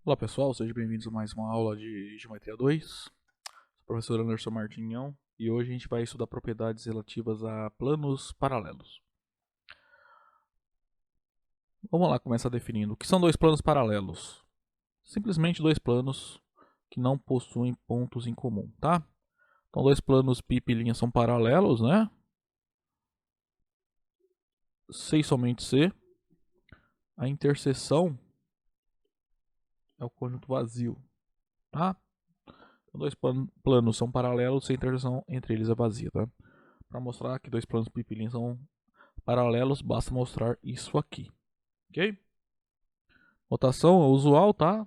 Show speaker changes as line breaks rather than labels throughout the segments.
Olá pessoal, sejam bem-vindos a mais uma aula de Geometria 2. Sou o professor Anderson Martinhão e hoje a gente vai estudar propriedades relativas a planos paralelos. Vamos lá começar definindo o que são dois planos paralelos. Simplesmente dois planos que não possuem pontos em comum, tá? Então dois planos π e linha são paralelos, né? C e somente C. A interseção é o conjunto vazio, tá? Então dois planos são paralelos e a interseção entre eles é vazia, tá? Para mostrar que dois planos π e linha são paralelos, basta mostrar isso aqui, ok? Notação é usual, tá?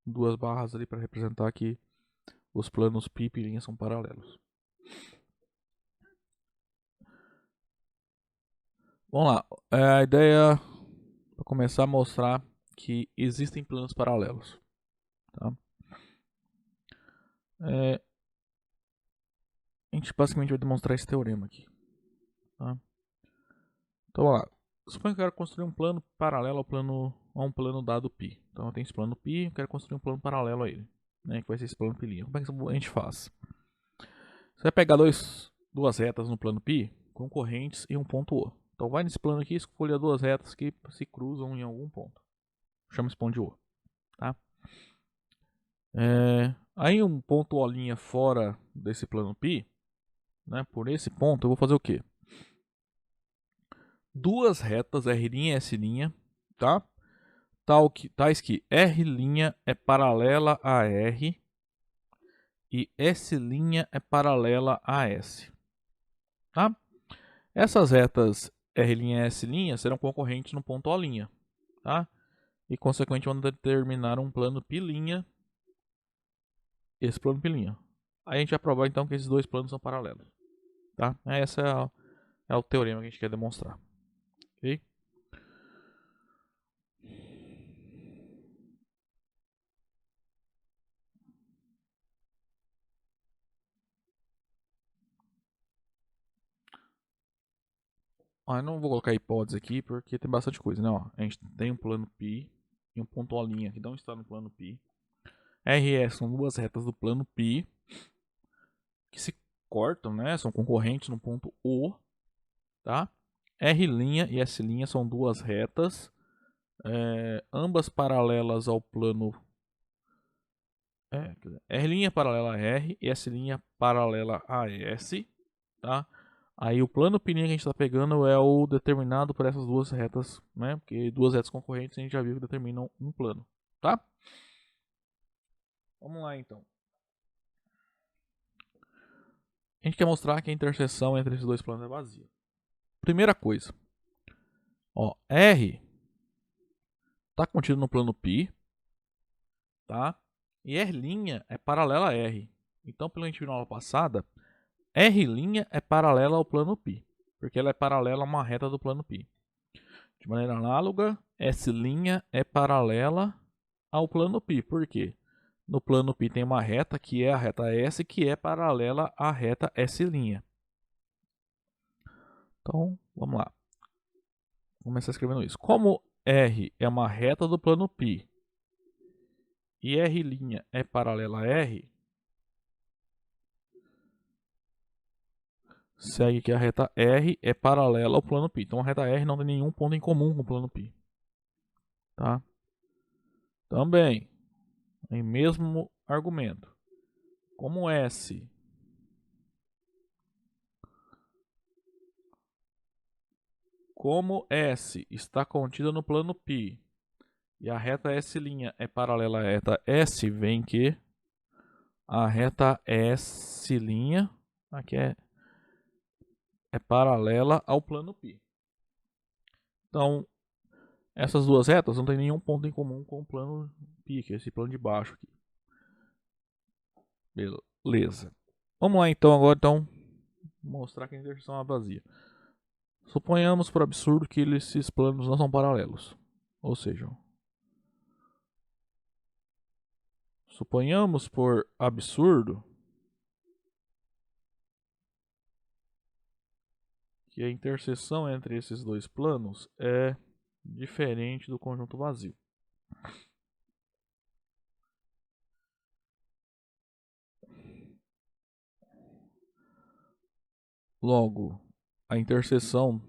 Duas barras ali para representar que os planos π e linha são paralelos. Vamos lá, a ideia para começar a mostrar que existem planos paralelos, tá? A gente basicamente vai demonstrar esse teorema aqui, tá? Então vamos lá. Suponho que eu quero construir um plano paralelo a um plano dado π. Então eu tenho esse plano π, eu quero construir um plano paralelo a ele, né? Que vai ser esse plano π'. Como é que a gente faz? Você vai pegar duas retas no plano π concorrentes em um ponto O. Então vai nesse plano aqui e escolha duas retas que se cruzam em algum ponto. Chama esse ponto de O. Tá? Aí um ponto O' fora desse plano π, né, por esse ponto eu vou fazer o quê? Duas retas R' e S', tá? Tais que R' é paralela a R e S' é paralela a S. Tá? Essas retas R' e S' serão concorrentes no ponto O', tá? E consequentemente vão determinar um plano π', esse plano π'. Aí a gente vai provar então que esses dois planos são paralelos, tá? Esse é o teorema que a gente quer demonstrar, ok? Ó, eu não vou colocar hipótese aqui porque tem bastante coisa, né? Ó, a gente tem um plano π e um ponto O' que não está no plano π. R e S são duas retas do plano π que se cortam, né? São concorrentes no ponto O, tá? R' e S' são duas retas, ambas paralelas ao plano. R' paralela a R e S' paralela a S, tá? Aí o plano π que a gente está pegando é o determinado por essas duas retas, né? Porque duas retas concorrentes a gente já viu que determinam um plano, tá? Vamos lá então. A gente quer mostrar que a interseção entre esses dois planos é vazia. Primeira coisa, ó, R está contido no plano π, tá? E R' é paralela a R. Então, pelo que a gente viu na aula passada, R' é paralela ao plano π, porque ela é paralela a uma reta do plano π. De maneira análoga, S' é paralela ao plano π. Por quê? No plano π tem uma reta, que é a reta S, que é paralela à reta S'. Então, vamos lá. Vou começar escrevendo isso. Como R é uma reta do plano π e R' é paralela a R, segue que a reta R é paralela ao plano π. Então a reta R não tem nenhum ponto em comum com o plano π. Tá? Também, em mesmo argumento. Como S está contida no plano π e a reta S' é paralela à reta S, vem que a reta S' aqui é paralela ao plano π. Então, essas duas retas não tem nenhum ponto em comum com o plano π, que é esse plano de baixo aqui. Beleza. Vamos lá então agora mostrar que a interseção é vazia. Suponhamos por absurdo que esses planos não são paralelos. Ou seja, suponhamos por absurdo que a interseção entre esses dois planos é diferente do conjunto vazio. Logo, a interseção,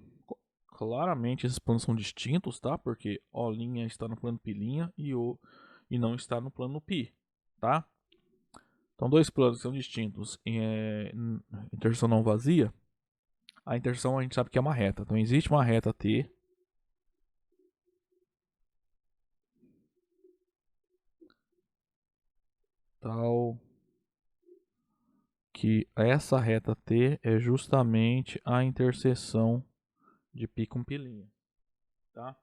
claramente esses planos são distintos, tá? Porque O' está no plano π' e não está no plano π, tá? Então, dois planos são distintos em interseção não vazia. A interseção a gente sabe que é uma reta. Então, existe uma reta T tal que essa reta T é justamente a interseção de π com π', tá?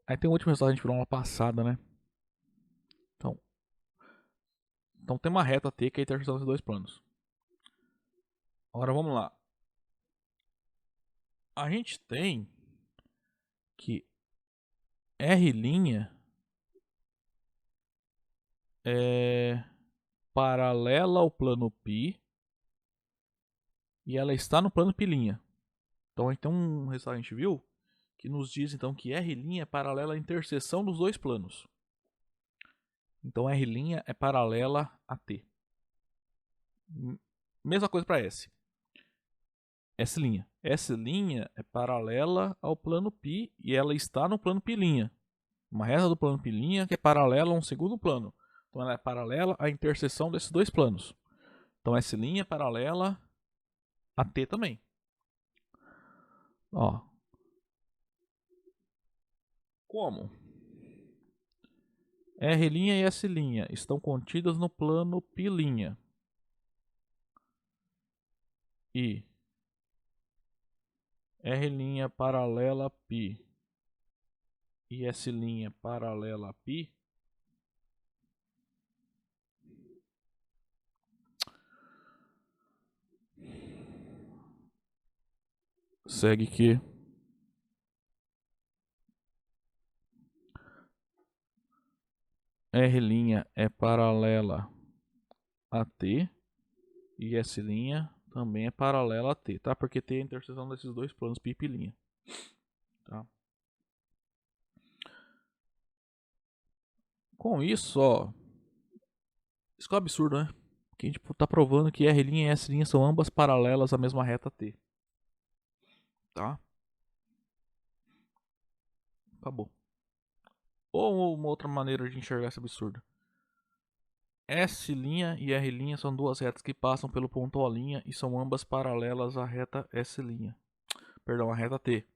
Aí tem um último resultado que a gente viu na aula passada, né? Então tem uma reta T que é a interseção desses dois planos. Agora vamos lá. A gente tem que R' é paralela ao plano π e ela está no plano π'. Então a gente tem um resultado que a gente viu que nos diz então que R' é paralela à interseção dos dois planos. Então R' é paralela a T. Mesma coisa para S. S'. S' é paralela ao plano π e ela está no plano π'. Uma reta do plano π' que é paralela a um segundo plano. Então ela é paralela à interseção desses dois planos. Então S' é paralela a T também. Ó. Como? R' e S' estão contidas no plano π'. E R' paralela a π e S' paralela a π, segue que R' é paralela a T e S' também é paralela a T, tá? Porque T é a interseção desses dois planos π e π', tá? Com isso, ó, isso que é um absurdo, né? Que a gente tá provando que R' e S' são ambas paralelas à mesma reta T, tá? Acabou. Ou uma outra maneira de enxergar esse absurdo. S' e R' são duas retas que passam pelo ponto O' e são ambas paralelas à reta S'. Perdão, à reta T.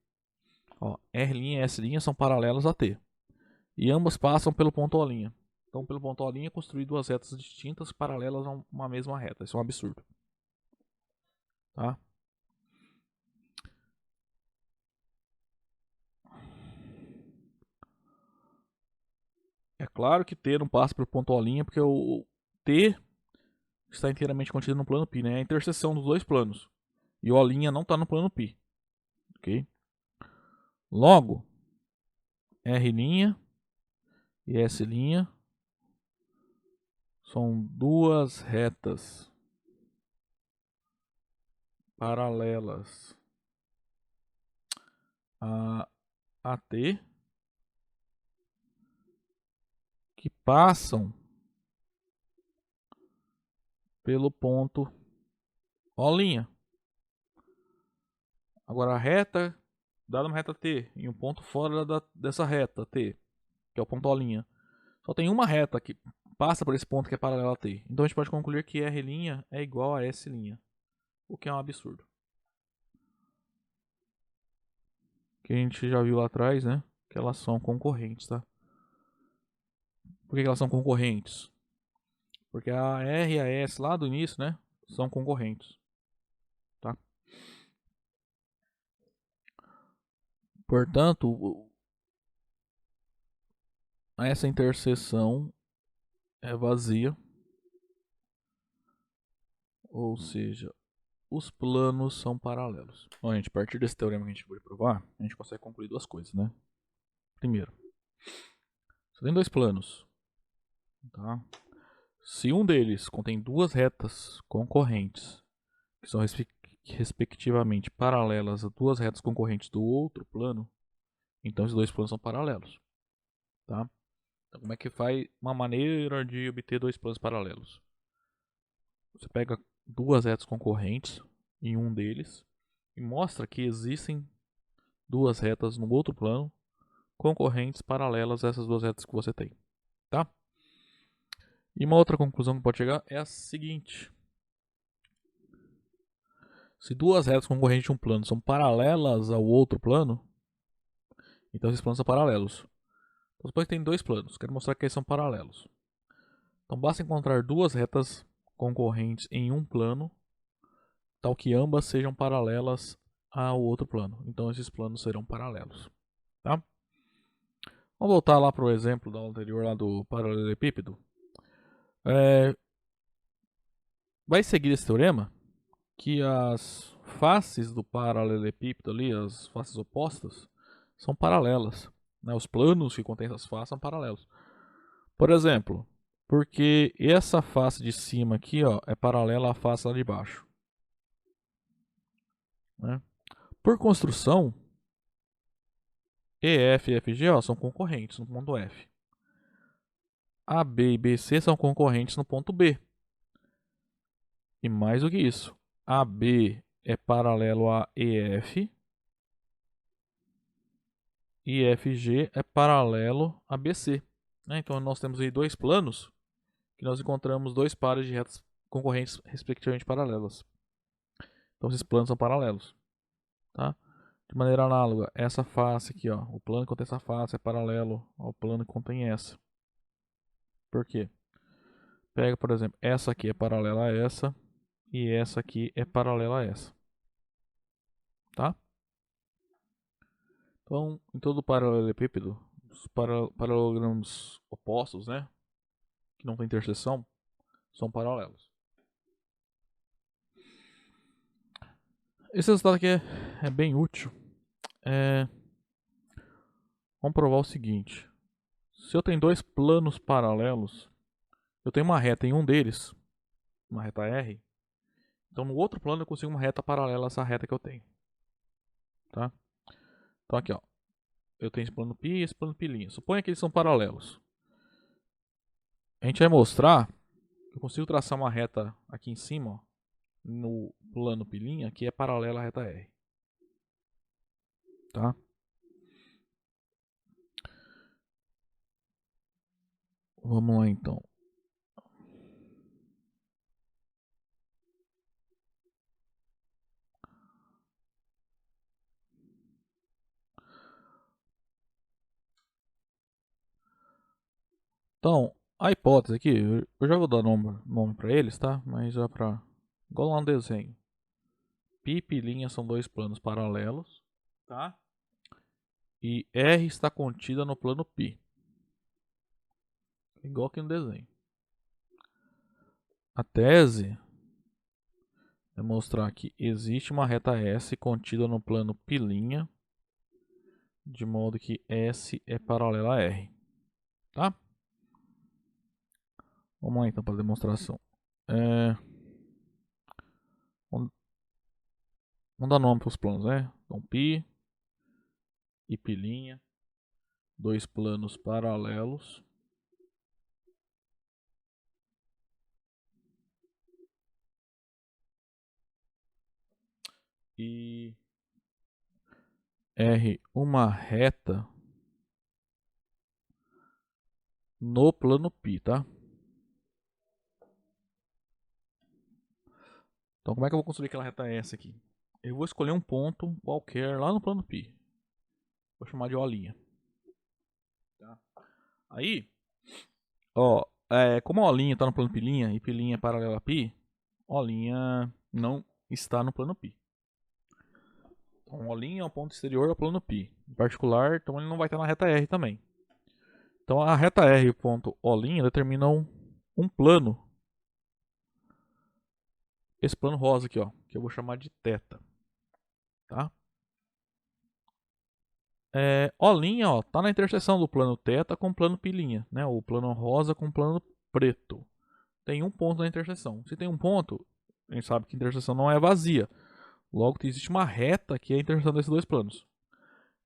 Ó, R' e S' são paralelas a T. E ambas passam pelo ponto O'. Então, pelo ponto O' construir duas retas distintas paralelas a uma mesma reta. Isso é um absurdo. Tá? É claro que T não passa pelo ponto O', porque o T está inteiramente contido no plano π, né? É a interseção dos dois planos. E o O' não está no plano π. Ok? Logo, R' e S' são duas retas paralelas a T que passam pelo ponto O'. Agora a reta, dada uma reta T e um ponto fora dessa reta T, que é o ponto O', só tem uma reta que passa por esse ponto que é paralela a T. Então a gente pode concluir que R' é igual a S', o que é um absurdo. Que a gente já viu lá atrás, né? Que elas são concorrentes, tá? Por que elas são concorrentes? Porque a R e a S lá do início, né? São concorrentes. Tá? Portanto, essa interseção é vazia. Ou seja, os planos são paralelos. Bom, gente, a partir desse teorema que a gente vai provar, a gente consegue concluir duas coisas, né? Primeiro, você tem dois planos, tá? Se um deles contém duas retas concorrentes, que são respectivamente paralelas a duas retas concorrentes do outro plano, então esses dois planos são paralelos, tá? Então como é que faz uma maneira de obter dois planos paralelos? Você pega duas retas concorrentes em um deles e mostra que existem duas retas no outro plano concorrentes paralelas a essas duas retas que você tem, tá? E uma outra conclusão que pode chegar é a seguinte: se duas retas concorrentes de um plano são paralelas ao outro plano, então esses planos são paralelos. Então, depois tem dois planos, quero mostrar que eles são paralelos. Então basta encontrar duas retas concorrentes em um plano, tal que ambas sejam paralelas ao outro plano. Então esses planos serão paralelos, tá? Vamos voltar lá para o exemplo da aula anterior lá do paralelepípedo. Vai seguir esse teorema que as faces do paralelepípedo ali, as faces opostas, são paralelas, né? Os planos que contêm essas faces são paralelos. Por exemplo, porque essa face de cima aqui, ó, é paralela à face lá de baixo, né? Por construção, EF e FG, ó, são concorrentes no ponto F. AB e BC são concorrentes no ponto B. E mais do que isso, AB é paralelo a EF e FG é paralelo a BC. Então nós temos aí dois planos que nós encontramos dois pares de retas concorrentes respectivamente paralelas. Então esses planos são paralelos, tá? De maneira análoga, essa face aqui, ó, o plano que contém essa face é paralelo ao plano que contém essa. Por quê? Pega, por exemplo, essa aqui é paralela a essa e essa aqui é paralela a essa, tá? Então, em todo paralelepípedo, os paralelogramos opostos, né, que não tem interseção, são paralelos. Esse resultado aqui é bem útil. Vamos provar o seguinte: se eu tenho dois planos paralelos, eu tenho uma reta em um deles, uma reta R, então no outro plano eu consigo uma reta paralela a essa reta que eu tenho, tá? Então aqui, ó, eu tenho esse plano π e esse plano π'. Suponha que eles são paralelos. A gente vai mostrar que eu consigo traçar uma reta aqui em cima, ó, no plano π' que é paralela à reta R, tá? Vamos lá então. Então, a hipótese aqui, eu já vou dar nome para eles, tá? Mas já para igual lá no desenho. Π e π' são dois planos paralelos, tá? E R está contida no plano π. Igual aqui no desenho. A tese é mostrar que existe uma reta S contida no plano π', de modo que S é paralela a R, tá? Vamos lá então para a demonstração. Vamos dar nome para os planos, né? Então, π e π', dois planos paralelos. E R, uma reta no plano π, tá? Então, como é que eu vou construir aquela reta S aqui? Eu vou escolher um ponto qualquer lá no plano π. Vou chamar de O'. Tá? Aí, ó, como a O' está no plano π' e π' é paralela a π, O' não está no plano π. Então, O' é um ponto exterior ao plano π. Em particular, então ele não vai estar na reta R também. Então, a reta R ponto O' determina um plano. Esse plano rosa aqui, ó, que eu vou chamar de θ. Tá? O', ó, tá na interseção do plano θ com o plano π', né? O plano rosa com o plano preto. Tem um ponto na interseção. Se tem um ponto, a gente sabe que a interseção não é vazia. Logo, existe uma reta que é a interseção desses dois planos.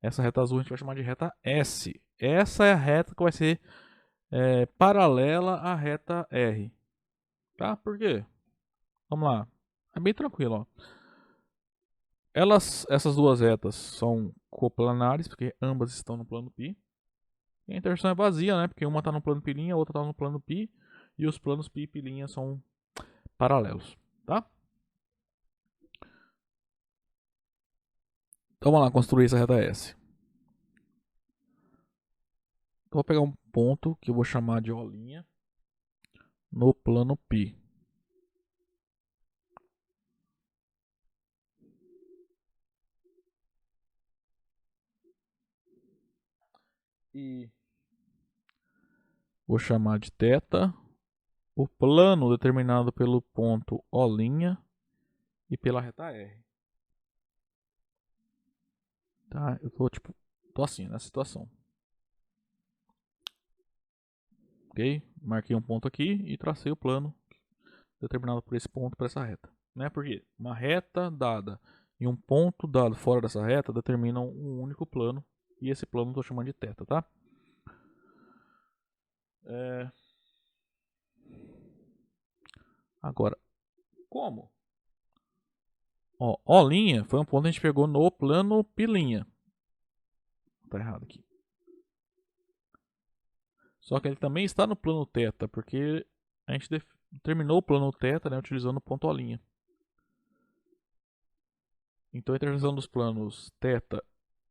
Essa reta azul a gente vai chamar de reta S. Essa é a reta que vai ser paralela à reta R. Tá? Por quê? Vamos lá. É bem tranquilo, ó. Essas duas retas são coplanares, porque ambas estão no plano π. E a interseção é vazia, né? Porque uma está no plano π', a outra está no plano π. E os planos π e π' são paralelos, tá? Então vamos lá construir essa reta S. Então vou pegar um ponto que eu vou chamar de O' no plano π. E vou chamar de θ o plano determinado pelo ponto O' e pela reta R. Tá? Eu tô assim, nessa situação. Ok? Marquei um ponto aqui e tracei o plano determinado por esse ponto para essa reta. Né? Porque uma reta dada e um ponto dado fora dessa reta determinam um único plano. E esse plano eu estou chamando de θ, tá? Agora, como? Ó, O' foi um ponto que a gente pegou no plano π'. Tá errado aqui. Só que ele também está no plano θ, porque a gente determinou o plano θ, né, utilizando o ponto O'. Então a interseção dos planos θ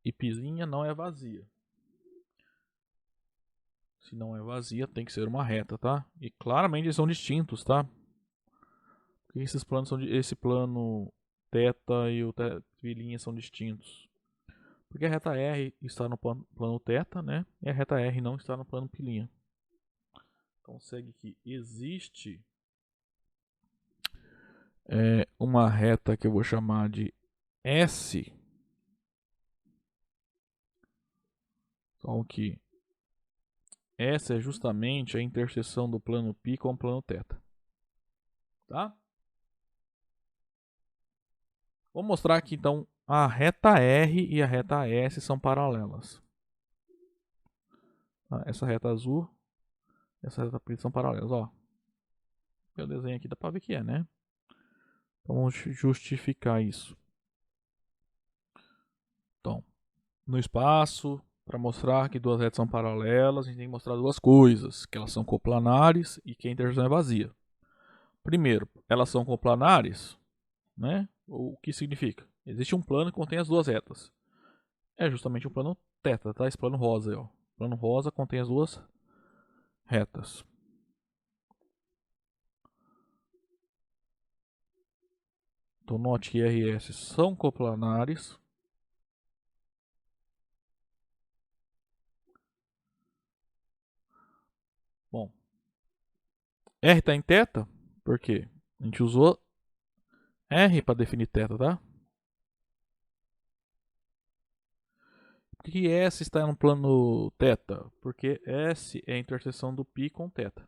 e π' não é vazia. Se não é vazia, tem que ser uma reta, tá? E claramente eles são distintos, tá? Porque esses planos são esse plano θ e o π' são distintos. Porque a reta R está no plano θ, né? E a reta R não está no plano π'. Então segue que existe uma reta que eu vou chamar de S. Então que essa é justamente a interseção do plano π com o plano θ. Tá? Vou mostrar aqui então a reta R e a reta S são paralelas. Essa reta azul e essa reta preta são paralelas. Ó. O desenho aqui dá para ver que é, né? Então vamos justificar isso. Então, no espaço, para mostrar que duas retas são paralelas, a gente tem que mostrar duas coisas, que elas são coplanares e que a interseção é vazia. Primeiro, elas são coplanares, né? O que significa? Existe um plano que contém as duas retas. É justamente um plano θ, tá? Esse plano rosa aí, ó. O plano rosa contém as duas retas. Então note que R e S são coplanares. Bom, R está em θ, por quê? A gente usou R para definir θ, tá? Por que S está no plano θ? Porque S é a interseção do π com θ.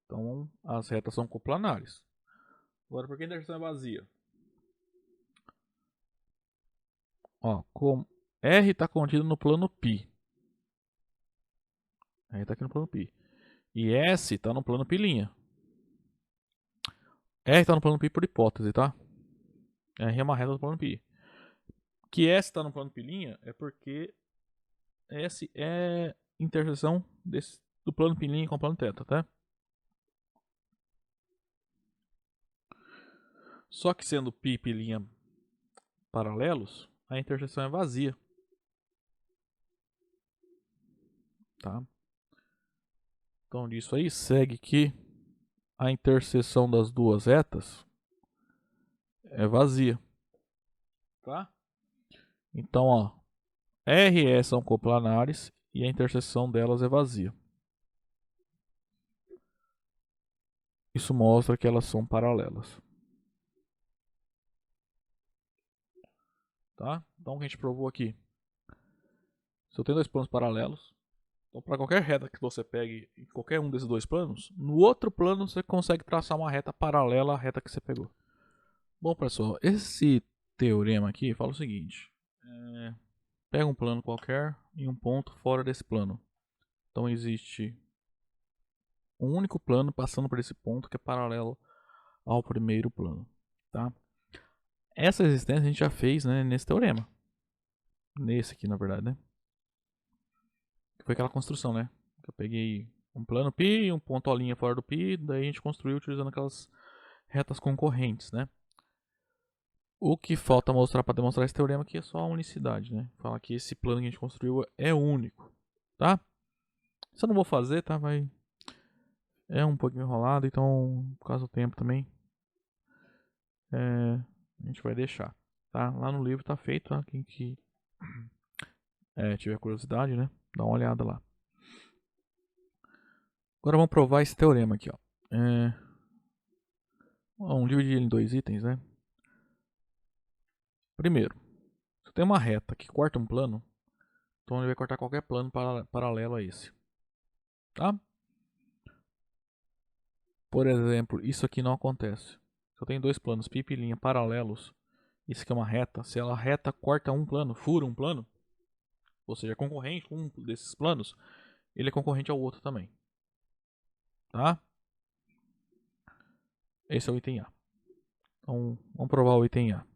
Então as retas são coplanares. Agora, por que a interseção é vazia? Ó, R está contido no plano π. R está aqui no plano π. E S está no plano π'. R está no plano π por hipótese, tá? R é uma reta do plano π. Que S está no plano π' é porque S é interseção do plano π' com o plano θ, tá? Só que sendo π e π' paralelos, a interseção é vazia. Tá? Então disso aí segue que a interseção das duas retas é vazia. Tá? Então, ó, R e S são coplanares e a interseção delas é vazia. Isso mostra que elas são paralelas. Tá? Então o que a gente provou aqui? Se eu tenho dois planos paralelos, então para qualquer reta que você pegue em qualquer um desses dois planos, no outro plano você consegue traçar uma reta paralela à reta que você pegou. Bom, pessoal, esse teorema aqui fala o seguinte. Pega um plano qualquer e um ponto fora desse plano. Então existe um único plano passando por esse ponto que é paralelo ao primeiro plano, tá? Essa existência a gente já fez, né, nesse teorema. Nesse aqui, na verdade, né? Foi aquela construção, né? Eu peguei um plano π, um ponto O' fora do π, daí a gente construiu utilizando aquelas retas concorrentes, né? O que falta mostrar para demonstrar esse teorema aqui é só a unicidade, né? Fala que esse plano que a gente construiu é único, tá? Isso eu não vou fazer, tá? É um pouquinho enrolado, então, por causa do tempo também, a gente vai deixar, tá? Lá no livro tá feito, tá? Quem que tiver curiosidade, né? Dá uma olhada lá. Agora vamos provar esse teorema aqui, ó. Vamos dividir ele em dois itens, né? Primeiro, se eu tenho uma reta que corta um plano, então ele vai cortar qualquer plano paralelo a esse, tá? Por exemplo, isso aqui não acontece. Se eu tenho dois planos π e π' paralelos, isso aqui é uma reta. Se ela reta corta um plano, fura um plano, ou seja, é concorrente com um desses planos, ele é concorrente ao outro também, tá? Esse é o item A. Então, vamos provar o item A.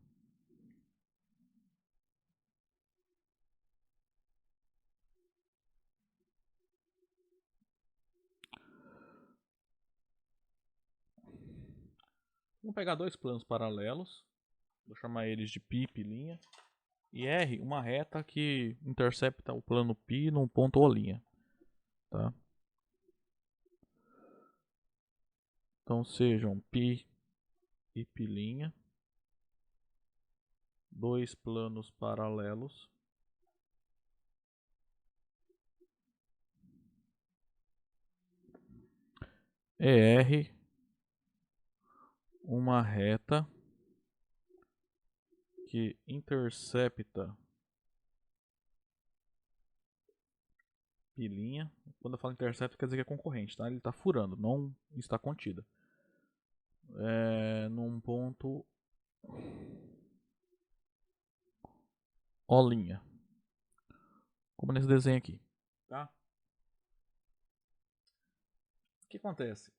Vamos pegar dois planos paralelos, vou chamar eles de π, π', e R, uma reta que intercepta o plano π num ponto O', tá? Então sejam π e π', dois planos paralelos, ER, uma reta que intercepta π'. Quando eu falo intercepta, quer dizer que é concorrente, tá? Ele está furando, não está contida. Num ponto O', como nesse desenho aqui, tá? O que acontece?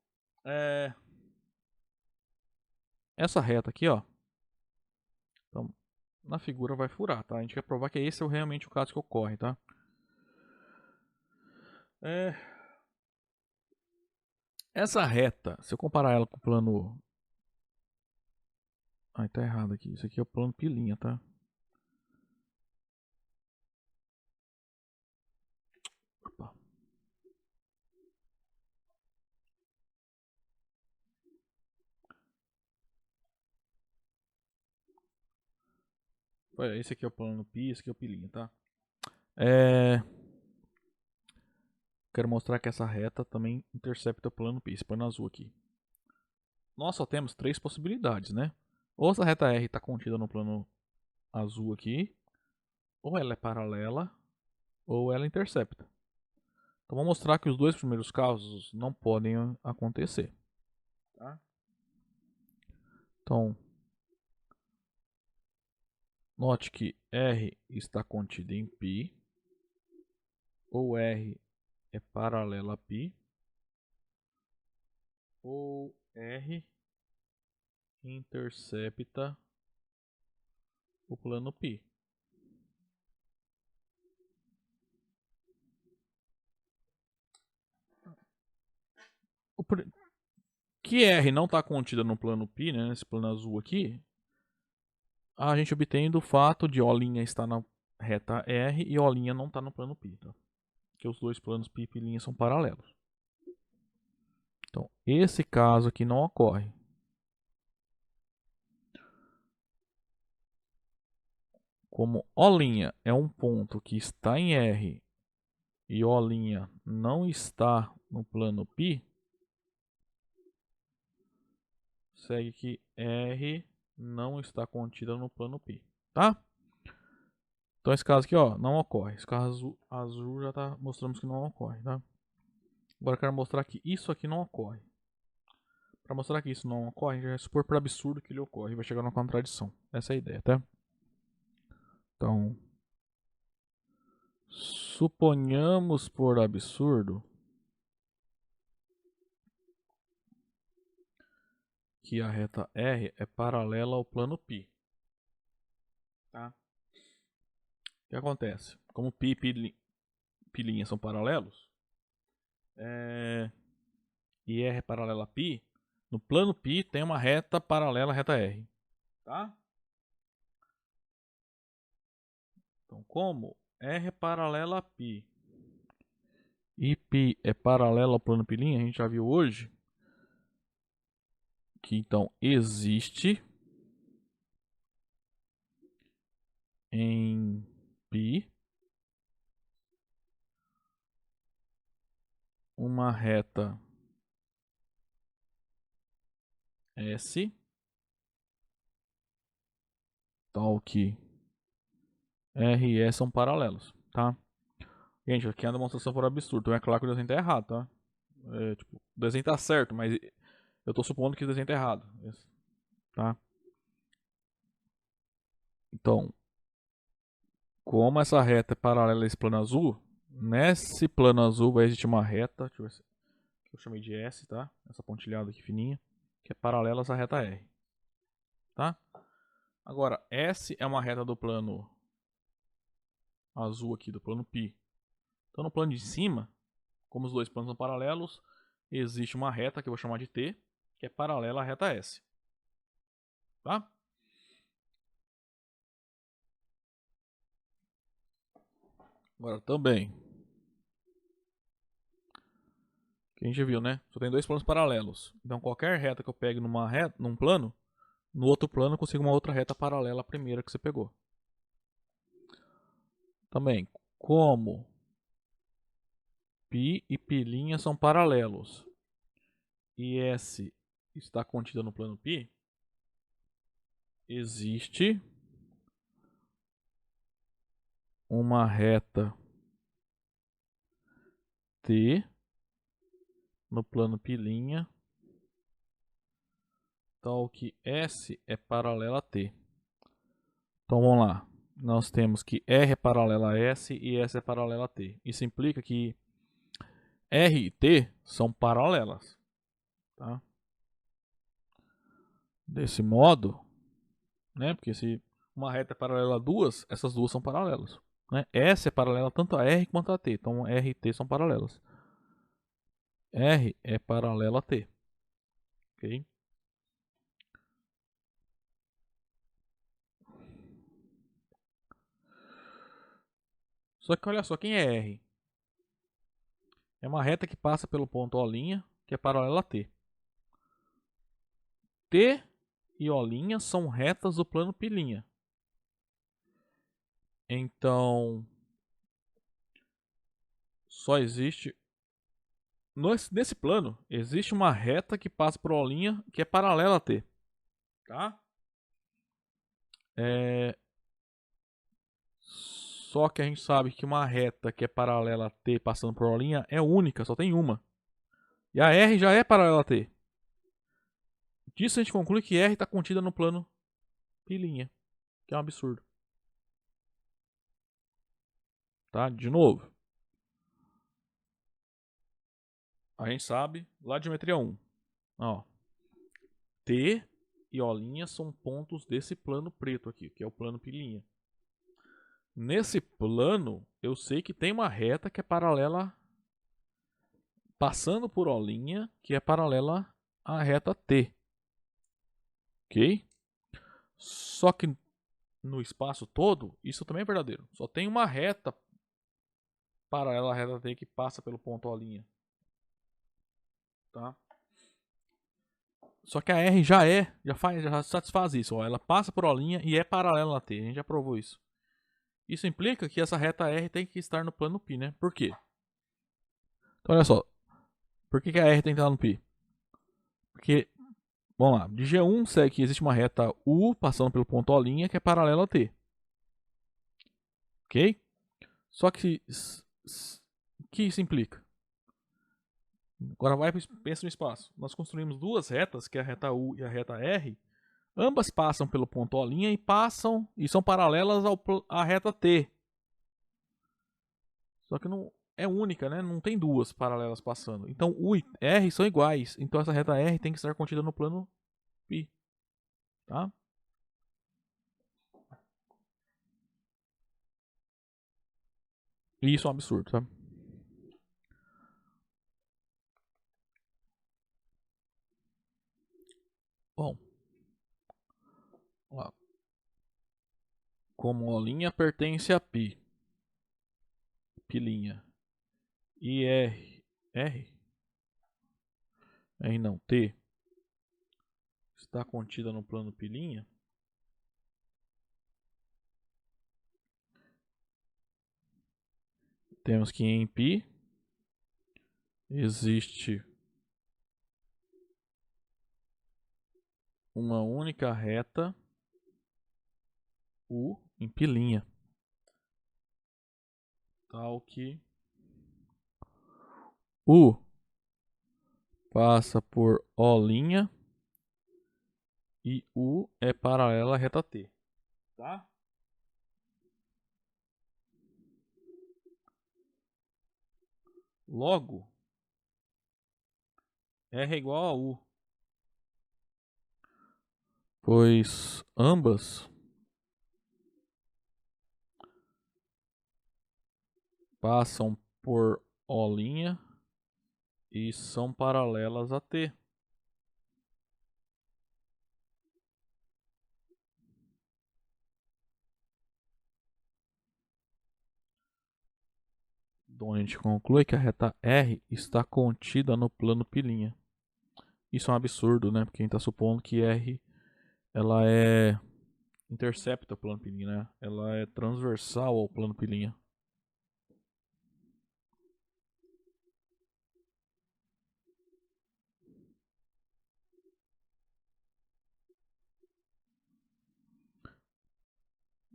Essa reta aqui, ó, então, na figura vai furar, tá? A gente quer provar que esse é realmente o caso que ocorre, tá? Essa reta, se eu comparar ela com o plano... Ai, tá errado aqui. Isso aqui é o plano π', tá? Opa. Esse aqui é o plano π, esse aqui é o π', tá? Quero mostrar que essa reta também intercepta o plano π. Esse plano azul aqui. Nós só temos três possibilidades, né? Ou essa reta R está contida no plano azul aqui, ou ela é paralela, ou ela intercepta. Então vou mostrar que os dois primeiros casos não podem acontecer. Tá? Então, note que R está contido em π, ou R é paralela a π, ou R intercepta o plano π. Que R não está contida no plano π, né, nesse plano azul aqui, a gente obtém do fato de O' estar na reta R e O' não está no plano π. Tá? Porque os dois planos π e π' são paralelos. Então, esse caso aqui não ocorre. Como O' é um ponto que está em R e O' não está no plano π, segue que R não está contida no plano π, tá? Então esse caso aqui, ó, não ocorre. Esse caso azul já tá mostrando que não ocorre, tá? Agora eu quero mostrar que isso aqui não ocorre. Para mostrar que isso não ocorre, a gente vai supor por absurdo que ele ocorre e vai chegar numa contradição. Essa é a ideia, tá? Então, suponhamos por absurdo que a reta R é paralela ao plano π. Tá? O que acontece? Como π e π' são paralelos, e R é paralela a π, no plano π tem uma reta paralela à reta R. Tá? Então, como R é paralela a π e π é paralelo ao plano π', a gente já viu hoje que então existe em π uma reta S tal que R e S são paralelos, tá? Gente, aqui é uma demonstração por absurdo, então é claro que o desenho tá errado, tá? Tipo, o desenho tá certo, mas eu tô supondo que o desenho tá errado, tá? Então, como essa reta é paralela a esse plano azul, nesse plano azul vai existir uma reta, deixa eu ver se eu chamei de S, tá? Essa pontilhada aqui fininha, que é paralela a essa reta R, tá? Agora, S é uma reta do plano azul aqui, do plano π. Então, no plano de cima, como os dois planos são paralelos, existe uma reta que eu vou chamar de T, que é paralela à reta S. Tá? Agora também, que a gente viu, né? Só tem dois planos paralelos. Então qualquer reta que eu pegue num plano, no outro plano eu consigo uma outra reta paralela à primeira que você pegou. Também, como π e π' são paralelos e S está contida no plano π, existe uma reta T no plano π', tal que S é paralela a T. Então vamos lá. Nós temos que R é paralela a S e S é paralela a T. Isso implica que R e T são paralelas. Tá? Desse modo, né? Porque se uma reta é paralela a duas, essas duas são paralelas. Né? S é paralela tanto a R quanto a T. Então R e T são paralelas. R é paralela a T. Ok? Só que olha só, quem é R? É uma reta que passa pelo ponto O', que é paralela a T. T e O' são retas do plano π'. Então, só existe... Nesse plano, existe uma reta que passa por O' que é paralela a T. Tá? Só que a gente sabe que uma reta que é paralela a T passando por O' é única, só tem uma. E a R já é paralela a T. Disso a gente conclui que R está contida no plano π', que é um absurdo. Tá? De novo. A gente sabe lá de geometria 1. Ó, T e O' são pontos desse plano preto aqui, que é o plano π'. Nesse plano, eu sei que tem uma reta que é paralela, passando por O', que é paralela à reta T. Ok? Só que no espaço todo, isso também é verdadeiro. Só tem uma reta paralela à reta T que passa pelo ponto O'. Tá? Só que a R já satisfaz isso. Ó. Ela passa por O' e é paralela a T. A gente já provou isso. Isso implica que essa reta R tem que estar no plano π, né? Por quê? Então olha só. Por que a R tem que estar no π? Porque, vamos lá, de G1 segue que existe uma reta U passando pelo ponto O' que é paralela a T. Ok? Só que o que isso implica? Agora pensa no espaço. Nós construímos duas retas, que é a reta U e a reta R. Ambas passam pelo ponto O' e são paralelas à reta T. Só que não é única, né? Não tem duas paralelas passando. Então U e R são iguais. Então essa reta R tem que estar contida no plano π, tá? Isso é um absurdo, tá? Bom, ó, como olinha pertence a π, pilinha, e R não, T, está contida no plano pilinha, temos que em π existe uma única reta U em pilinha, tal que U passa por O' e U é paralela à reta T, tá? Logo, R é igual a U, pois ambas passam por O' e são paralelas a T. Então a gente conclui que a reta R está contida no plano pilinha. Isso é um absurdo, né? Porque a gente está supondo que R ela intercepta o plano pilinha, né? Ela é transversal ao plano pilinha.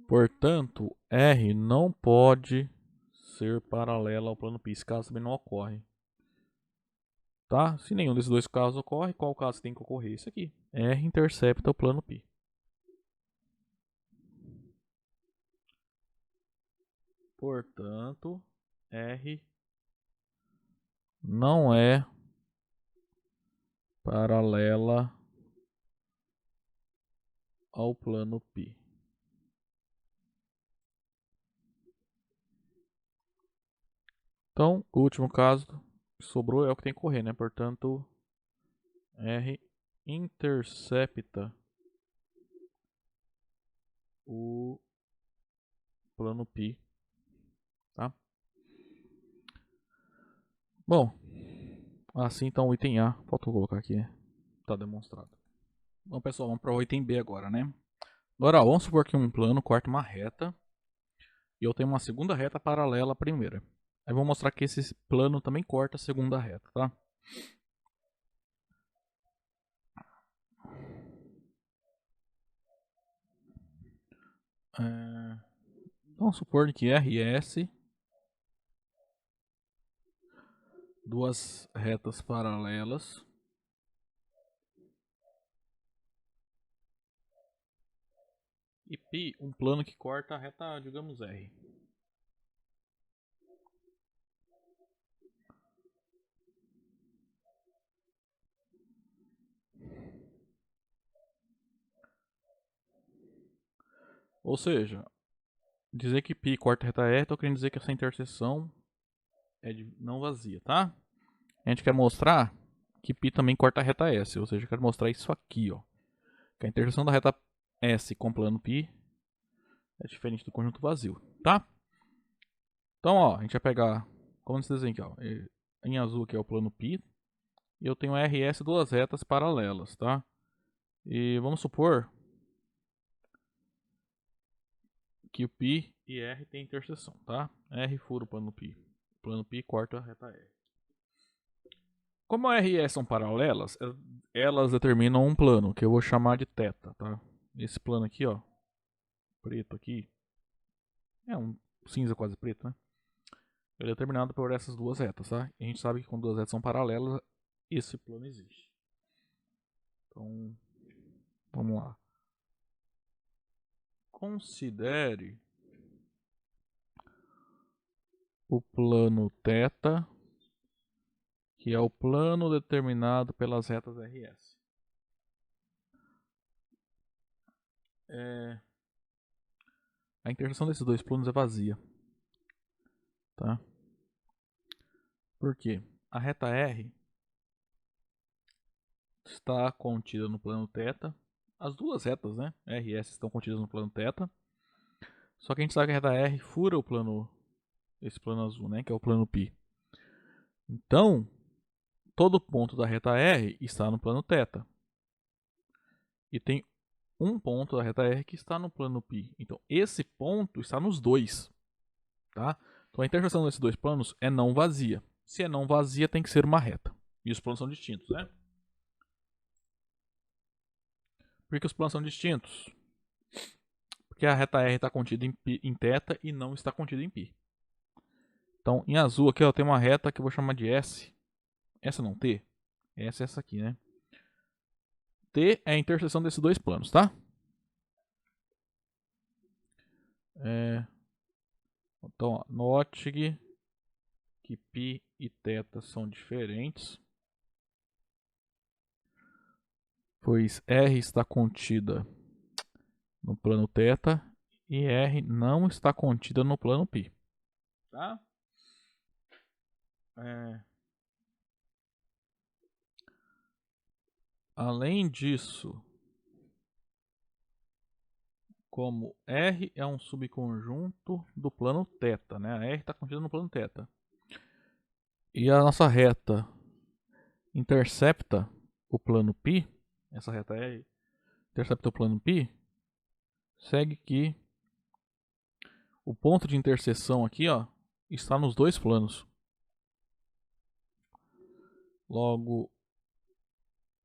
Portanto, R não pode ser paralela ao plano π. Esse caso também não ocorre. Tá? Se nenhum desses dois casos ocorre, qual caso tem que ocorrer? Esse aqui. R intercepta o plano π. Portanto, R não é paralela ao plano π. Então, o último caso que sobrou é o que tem que correr, né? Portanto, R intercepta o plano π, tá? Bom, assim então o item A, faltou colocar aqui, tá demonstrado. Bom pessoal, vamos para o item B agora, né? Agora, vamos supor que um plano corta uma reta e eu tenho uma segunda reta paralela à primeira. Aí vou mostrar que esse plano também corta a segunda reta, tá? Vamos supor que R e S, duas retas paralelas, e π, um plano que corta a reta, digamos, R. Ou seja, dizer que π corta a reta R, estou querendo dizer que essa interseção é não vazia, tá? A gente quer mostrar que π também corta a reta S, ou seja, eu quero mostrar isso aqui, ó. Que a interseção da reta S com plano π é diferente do conjunto vazio, tá? Então, ó, a gente vai pegar, como nesse desenho aqui, ó, em azul aqui é o plano π, e eu tenho RS duas retas paralelas, tá? E vamos supor que o π e R tem interseção, tá? R fura o plano π corta a reta R. Como R e S são paralelas, elas determinam um plano, que eu vou chamar de θ, tá? Esse plano aqui, ó, preto aqui, é um cinza quase preto, né? Ele é determinado por essas duas retas, tá? E a gente sabe que quando duas retas são paralelas, esse plano existe. Então, vamos lá. Considere o plano θ, que é o plano determinado pelas retas RS. A interseção desses dois planos é vazia. Tá? Por quê? A reta R está contida no plano θ. As duas retas, né? R e S estão contidas no plano θ. Só que a gente sabe que a reta R fura o plano, esse plano azul, né? Que é o plano π. Então, todo ponto da reta R está no plano θ. E tem um ponto da reta R que está no plano π. Então, esse ponto está nos dois. Tá? Então, a interseção desses dois planos é não vazia. Se é não vazia, tem que ser uma reta. E os planos são distintos, né? Por que os planos são distintos? Porque a reta R está contida em θ e não está contida em π. Então, em azul aqui, ó, tem uma reta que eu vou chamar de S. Essa não, T. Essa é essa aqui, né? T é a interseção desses dois planos, tá? Então, ó, note que π e θ são diferentes, pois R está contida no plano θ e R não está contida no plano π. Tá? Além disso, como R é um subconjunto do plano θ, né? A R está contida no plano θ. E a nossa reta intercepta o plano π, essa reta R intercepta o plano π, segue que o ponto de interseção aqui, ó, está nos dois planos. Logo,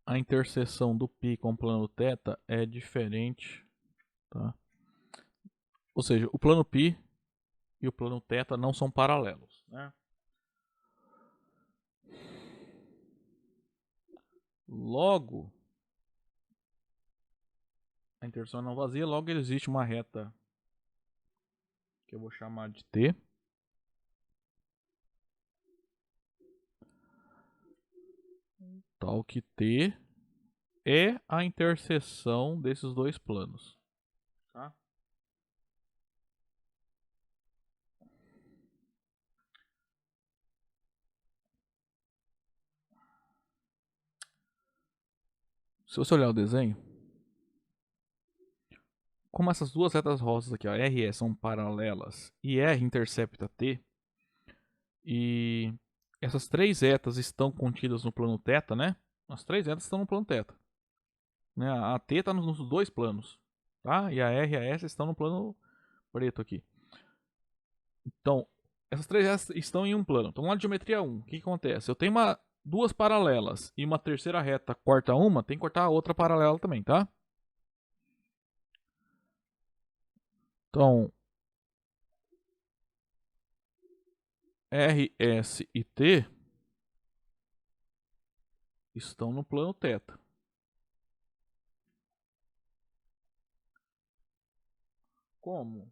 a interseção do π com o plano θ é diferente, tá? Ou seja, o plano π e o plano θ não são paralelos, né? Logo, a interseção é não vazia, logo existe uma reta que eu vou chamar de T. Tal que T é a interseção desses dois planos. Tá? Se você olhar o desenho, como essas duas retas rosas aqui, ó, R e S, são paralelas e R intercepta T, e essas três retas estão contidas no plano θ, né? As três retas estão no plano θ. Né? A T está nos dois planos, tá? E a R e a S estão no plano preto aqui. Então, essas três retas estão em um plano. Então, lá de geometria 1, o que acontece? Eu tenho duas paralelas e uma terceira reta corta uma, tem que cortar a outra paralela também, tá? Então, R, S e T estão no plano θ. Como?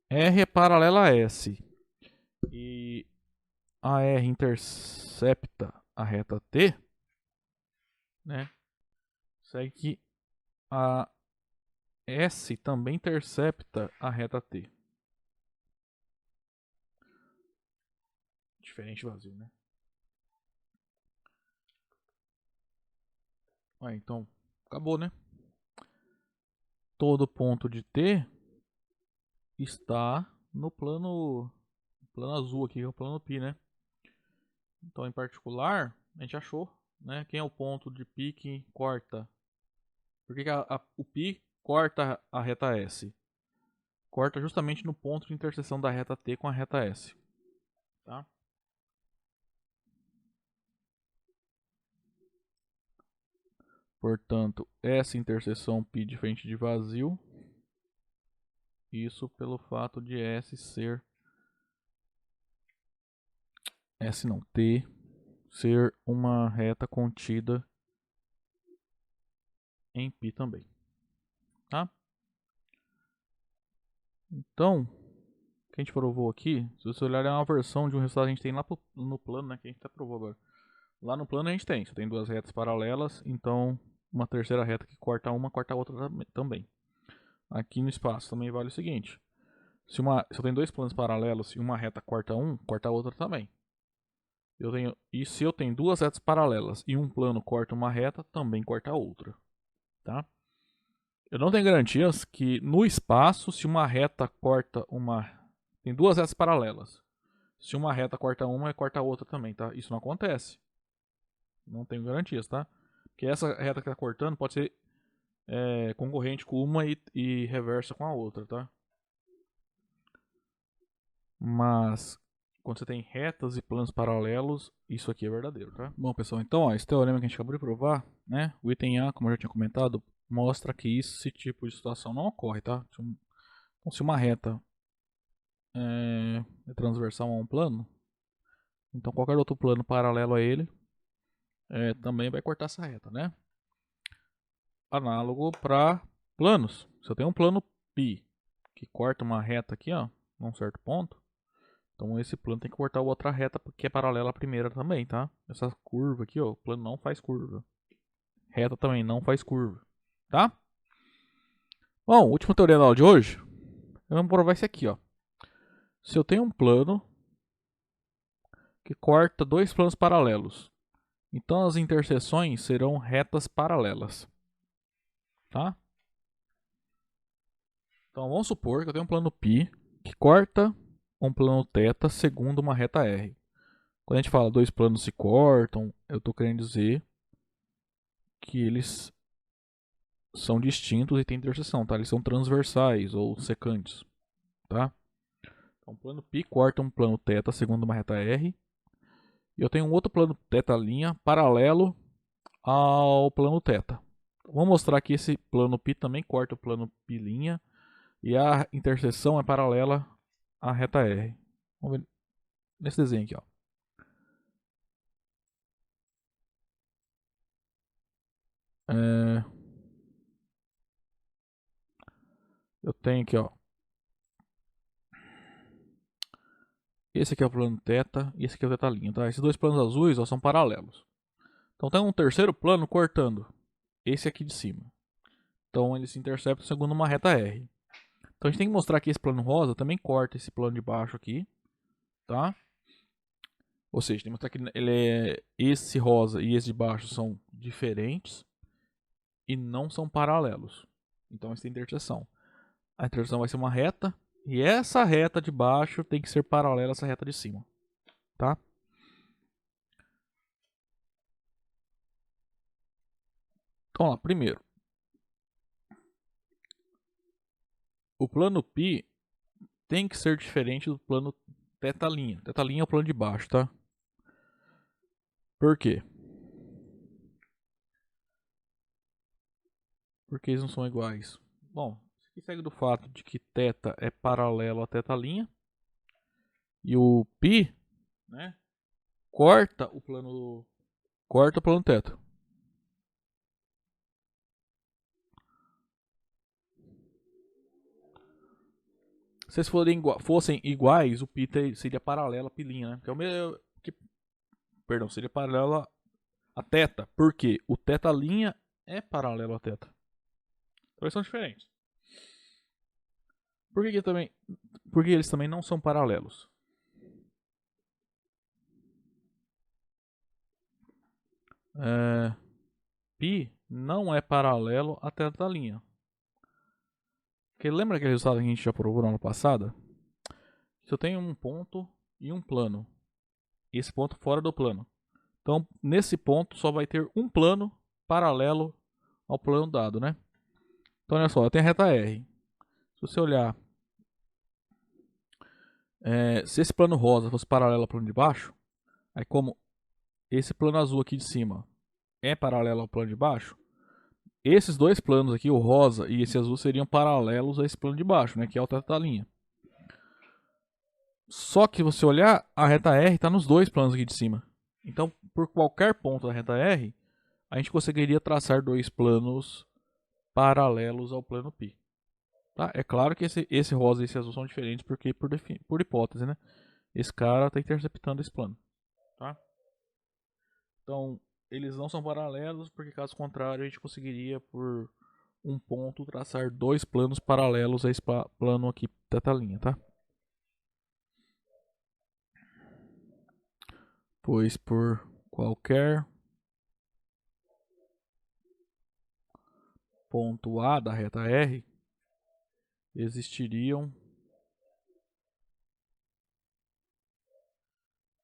R é paralela a S e a R intercepta a reta T, né? Segue que a S também intercepta a reta T. Diferente vazio, né? Então, acabou, né? Todo ponto de T está no plano azul aqui, que é o plano π, né? Então, em particular, a gente achou, né? Quem é o ponto de π que corta? Por que o π corta a reta S? Corta justamente no ponto de interseção da reta T com a reta S. Tá? Portanto, essa interseção π diferente de vazio. Isso pelo fato de S ser... S não, T ser uma reta contida em π também. Tá? Então, o que a gente provou aqui, se você olhar, é uma versão de um resultado que a gente tem lá no plano, né, que a gente até provou agora. Lá no plano a gente tem duas retas paralelas, então uma terceira reta que corta a outra também. Aqui no espaço também vale o seguinte. Se eu tenho dois planos paralelos e uma reta corta um, corta a outra também. E se eu tenho duas retas paralelas e um plano corta uma reta, também corta a outra. Tá? Eu não tenho garantias que no espaço, se uma reta corta uma... Tem duas retas paralelas. Se uma reta corta uma, corta a outra também, tá? Isso não acontece. Não tenho garantias, tá? Porque essa reta que tá cortando pode ser concorrente com uma e reversa com a outra, tá? Mas quando você tem retas e planos paralelos, isso aqui é verdadeiro, tá? Bom, pessoal, então, ó, esse teorema que a gente acabou de provar, né? O item A, como eu já tinha comentado, mostra que esse tipo de situação não ocorre, tá? Então, se uma reta é transversal a um plano, então qualquer outro plano paralelo a ele também vai cortar essa reta, né? Análogo para planos. Se eu tenho um plano π que corta uma reta aqui, ó, num certo ponto, então esse plano tem que cortar outra reta que é paralela à primeira também, tá? Essa curva aqui, ó, o plano não faz curva. Reta também não faz curva, tá? Bom, última teoria da aula de hoje, vamos provar esse aqui, ó. Se eu tenho um plano que corta dois planos paralelos, então as interseções serão retas paralelas, tá? Então vamos supor que eu tenho um plano π que corta um plano θ segundo uma reta r. Quando a gente fala dois planos se cortam, eu estou querendo dizer que eles são distintos e têm interseção, tá? Eles são transversais ou secantes, tá? Então, o plano π corta um plano θ segundo uma reta r. E eu tenho um outro plano θ' paralelo ao plano θ. Vou mostrar que esse plano π também corta o plano π' e a interseção é paralela à reta r. Vamos ver nesse desenho aqui, ó. Eu tenho aqui, ó. Esse aqui é o plano θ e esse aqui é o θ', tá? Esses dois planos azuis, ó, são paralelos. Então tem um terceiro plano cortando esse aqui de cima. Então eles se interceptam segundo uma reta R. Então a gente tem que mostrar que esse plano rosa também corta esse plano de baixo aqui, tá? Ou seja, tem que mostrar que esse rosa e esse de baixo são diferentes e não são paralelos. Então essa é a interseção. A interseção vai ser uma reta e essa reta de baixo tem que ser paralela a essa reta de cima, tá? Então, lá, primeiro, o plano π tem que ser diferente do plano θ'. Θ' é o plano de baixo, tá? Por quê? Porque eles não são iguais. Bom, isso aqui segue do fato de que θ é paralelo a θ'. E o π, né, corta o plano θ. Se eles fossem iguais, o π seria paralelo a π', né? Que é o mesmo, perdão, seria paralelo a θ. Por quê? O θ' é paralelo a θ. Então eles são diferentes. Por que eles também não são paralelos? π não é paralelo a θ'. Porque lembra aquele resultado que a gente já provou no ano passado? Se eu tenho um ponto e um plano, e esse ponto fora do plano, então nesse ponto só vai ter um plano paralelo ao plano dado, né? Então olha só, eu tenho a reta R. Se você olhar, se esse plano rosa fosse paralelo ao plano de baixo, aí como esse plano azul aqui de cima é paralelo ao plano de baixo, esses dois planos aqui, o rosa e esse azul, seriam paralelos a esse plano de baixo, né, que é o θ'. Só que se você olhar, a reta R está nos dois planos aqui de cima. Então, por qualquer ponto da reta R, a gente conseguiria traçar dois planos paralelos ao plano π. Tá? É claro que esse rosa e esse azul são diferentes porque, por hipótese, né, esse cara está interceptando esse plano. Tá? Então, eles não são paralelos, porque caso contrário a gente conseguiria por um ponto traçar dois planos paralelos a esse plano aqui, θ', tá? Pois por qualquer ponto A da reta R existiriam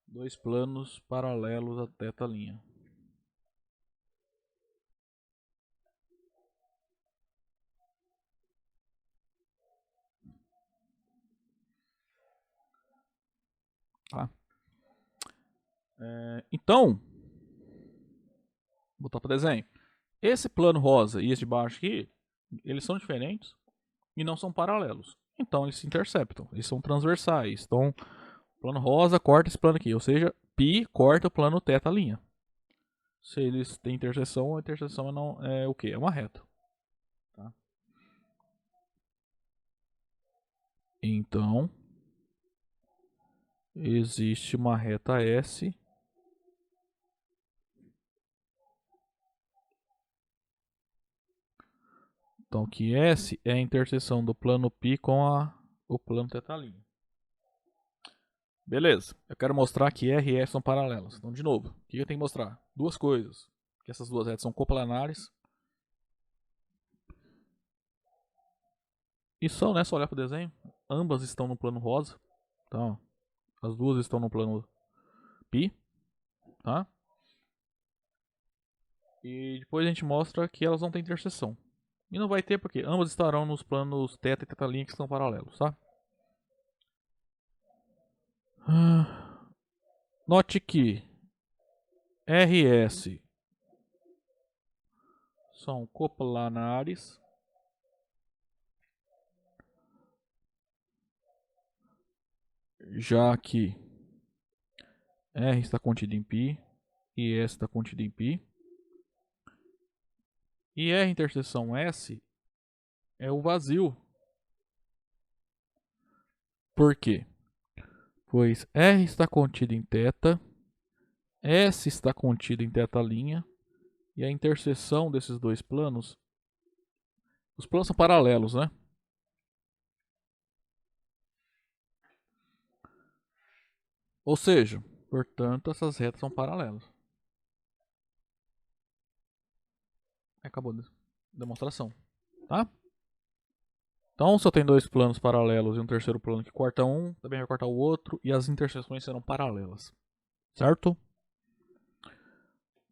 dois planos paralelos a θ'. Tá? Então, vou botar para desenho. Esse plano rosa e esse de baixo aqui, eles são diferentes e não são paralelos. Então eles se interceptam, eles são transversais. Então, o plano rosa corta esse plano aqui, ou seja, π corta o plano θ'. Se eles têm interseção, a interseção não é o que? É uma reta. Tá? Então, existe uma reta S então que S é a interseção do plano π com o plano θ'. Beleza, eu quero mostrar que R e S são paralelas. Então, de novo, o que eu tenho que mostrar? Duas coisas. Que essas duas retas são coplanares. E são, né? Só olhar para o desenho. Ambas estão no plano rosa. Então, as duas estão no plano π. Tá? E depois a gente mostra que elas não têm interseção. E não vai ter porque ambas estarão nos planos θ e θ' que são paralelos, tá? Note que R e S são coplanares. Já que R está contido em π e S está contido em π. E R interseção S é o vazio. Por quê? Pois R está contido em θ, S está contido em θ', e a interseção desses dois planos, os planos são paralelos, né? Ou seja, portanto, essas retas são paralelas. Acabou a demonstração, tá? Então, se eu tenho dois planos paralelos e um terceiro plano que corta um, também vai cortar o outro, e as interseções serão paralelas, certo?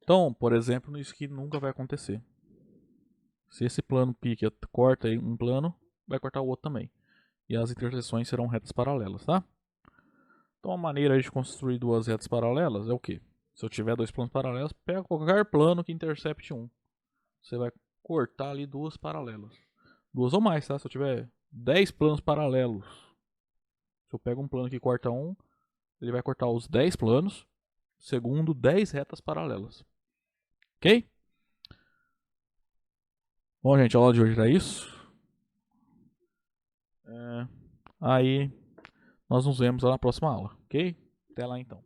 Então, por exemplo, isso aqui nunca vai acontecer. Se esse plano π que corta um plano, vai cortar o outro também. E as interseções serão retas paralelas, tá? Então, a maneira de construir duas retas paralelas é o quê? Se eu tiver dois planos paralelos, pega qualquer plano que intercepte um. Você vai cortar ali duas paralelas. Duas ou mais, tá? Se eu tiver 10 planos paralelos, se eu pego um plano que corta um, ele vai cortar os 10 planos, segundo 10 retas paralelas. Ok? Bom, gente, a aula de hoje era isso. Aí nós nos vemos lá na próxima aula, ok? Até lá então.